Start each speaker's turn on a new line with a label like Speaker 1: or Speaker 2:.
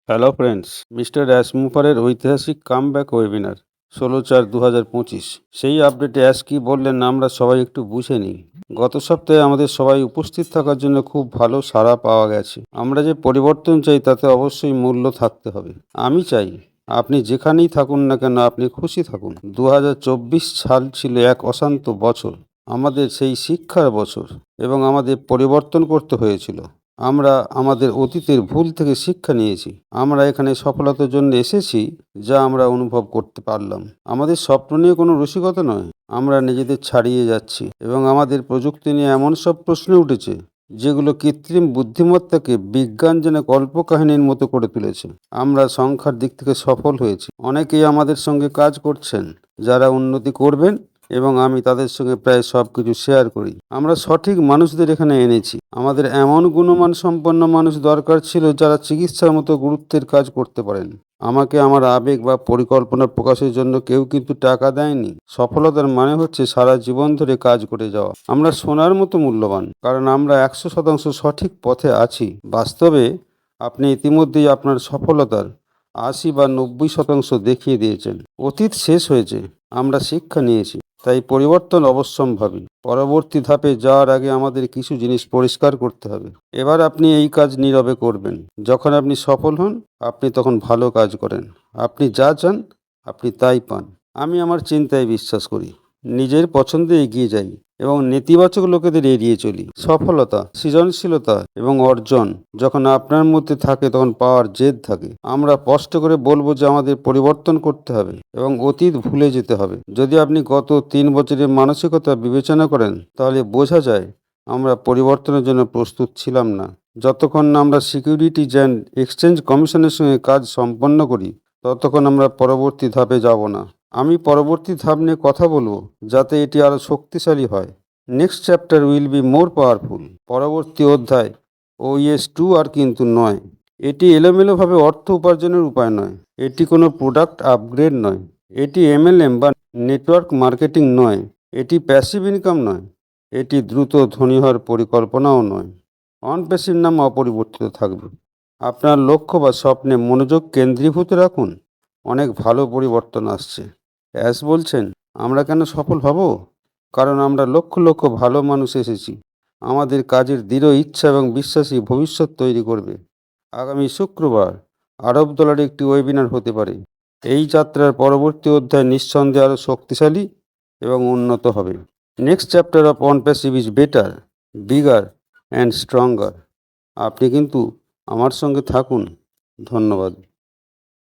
Speaker 1: Hello friends, mister অ্যাশমুফারের ঐতিহাসিক comeback webinar 16/4/2025। সেই আপডেটে অ্যাশ কি বললেন আমরা সবাই একটু বুঝে নিই। গত সপ্তাহে আমাদের সবাই উপস্থিত থাকার জন্য খুব ভালো সাড়া পাওয়া গেছে। আমরা যে পরিবর্তন চাই তাতে অবশ্যই মূল্য থাকতে হবে। আমি চাই আপনি যেখানেই থাকুন না কেন আপনি খুশি থাকুন। 2024 সাল ছিল এক অশান্ত বছর, আমাদের সেই শিক্ষার বছর, এবং আমাদের পরিবর্তন করতে হয়েছিল। আমরা আমাদের অতীতের ভুল থেকে শিক্ষা নিয়েছি। আমরা এখানে সফলতার জন্য এসেছি, যা আমরা অনুভব করতে পারলাম। আমাদের স্বপ্ন নিয়ে কোনো রসিকতা নয়, আমরা নিজেদের ছাড়িয়ে যাচ্ছি এবং আমাদের প্রযুক্তি নিয়ে এমন সব প্রশ্ন উঠেছে যেগুলো কৃত্রিম বুদ্ধিমত্তাকে বিজ্ঞান যেন কল্পকাহিনীর মতো করে তুলেছে। আমরা সংখ্যার দিক থেকে সফল হয়েছি। অনেকেই আমাদের সঙ্গে কাজ করছেন যারা উন্নতি করবেন, এবং আমি তাদের সঙ্গে প্রায় সব কিছু শেয়ার করি। আমরা সঠিক মানুষদের এখানে এনেছি। আমাদের এমন গুণমান সম্পন্ন মানুষ দরকার ছিল যারা চিকিৎসার মতো গুরুত্বের কাজ করতে পারেন। আমাকে আমার আবেগ বা পরিকল্পনা প্রকাশের জন্য কেউ কিন্তু টাকা দেয়নি। সফলতার মানে হচ্ছে সারা জীবন ধরে কাজ করে যাওয়া। আমরা সোনার মতো মূল্যবান, কারণ আমরা 100% সঠিক পথে আছি। বাস্তবে আপনি ইতিমধ্যেই আপনার সফলতার 80 বা 90% দেখিয়ে দিয়েছেন। অতীত শেষ হয়েছে, আমরা শিক্ষা নিয়েছি, তাই পরিবর্তন অবশ্যম্ভাবী। পরবর্তী ধাপে যাওয়ার আগে আমাদের কিছু জিনিস পরিষ্কার করতে হবে। এবার আপনি এই কাজ নীরবে করবেন। যখন আপনি সফল হন, আপনি তখন ভালো কাজ করেন। আপনি যা চান, আপনি তাই পান। আমি আমার চিন্তায় বিশ্বাস করি, নিজের পছন্দে এগিয়ে যাই এবং নেতিবাচক লোকেদের এড়িয়ে চলি। সফলতা, সৃজনশীলতা এবং অর্জন যখন আপনার মধ্যে থাকে তখন পাওয়ার জেদ থাকে। আমরা স্পষ্ট করে বলবো যে আমাদের পরিবর্তন করতে হবে এবং অতীত ভুলে যেতে হবে। যদি আপনি গত 3 বছরের মানসিকতা বিবেচনা করেন, তাহলে বোঝা যায় আমরা পরিবর্তনের জন্য প্রস্তুত ছিলাম না। যতক্ষণ না আমরা সিকিউরিটিজ অ্যান্ড এক্সচেঞ্জ কমিশনের সঙ্গে কাজ সম্পন্ন করি, ততক্ষণ আমরা পরবর্তী ধাপে যাব না। আমি পরবর্তী ধাপ নিয়ে কথা বলবো, যাতে এটি আরও শক্তিশালী হয়। Next chapter will be more powerful. পরবর্তী অধ্যায় OS 2 আর কিন্তু নয়। এটি এলোমেলোভাবে অর্থ উপার্জনের উপায় নয়। এটি কোনো প্রোডাক্ট আপগ্রেড নয়। এটি MLM বা নেটওয়ার্ক মার্কেটিং নয়। এটি প্যাসিভ ইনকাম নয়। এটি দ্রুত ধনী হওয়ার পরিকল্পনাও নয়। অনপ্যাসিভ নাম অপরিবর্তিত থাকবে। আপনার লক্ষ্য বা স্বপ্নে মনোযোগ কেন্দ্রীভূত রাখুন। অনেক ভালো পরিবর্তন আসছে। অ্যাশ বলছেন, আমরা কেন সফল হব? কারণ আমরা লক্ষ লক্ষ ভালো মানুষ এসেছি। আমাদের কাজের দৃঢ় ইচ্ছা এবং বিশ্বাসী ভবিষ্যৎ তৈরি করবে। আগামী শুক্রবার আরব ডলারে একটি ওয়েবিনার হতে পারে। এই যাত্রার পরবর্তী অধ্যায় নিঃসন্দেহে আরও শক্তিশালী এবং উন্নত হবে। Next chapter of on passive is better, bigger and stronger. আপনি কিন্তু আমার সঙ্গে থাকুন। ধন্যবাদ।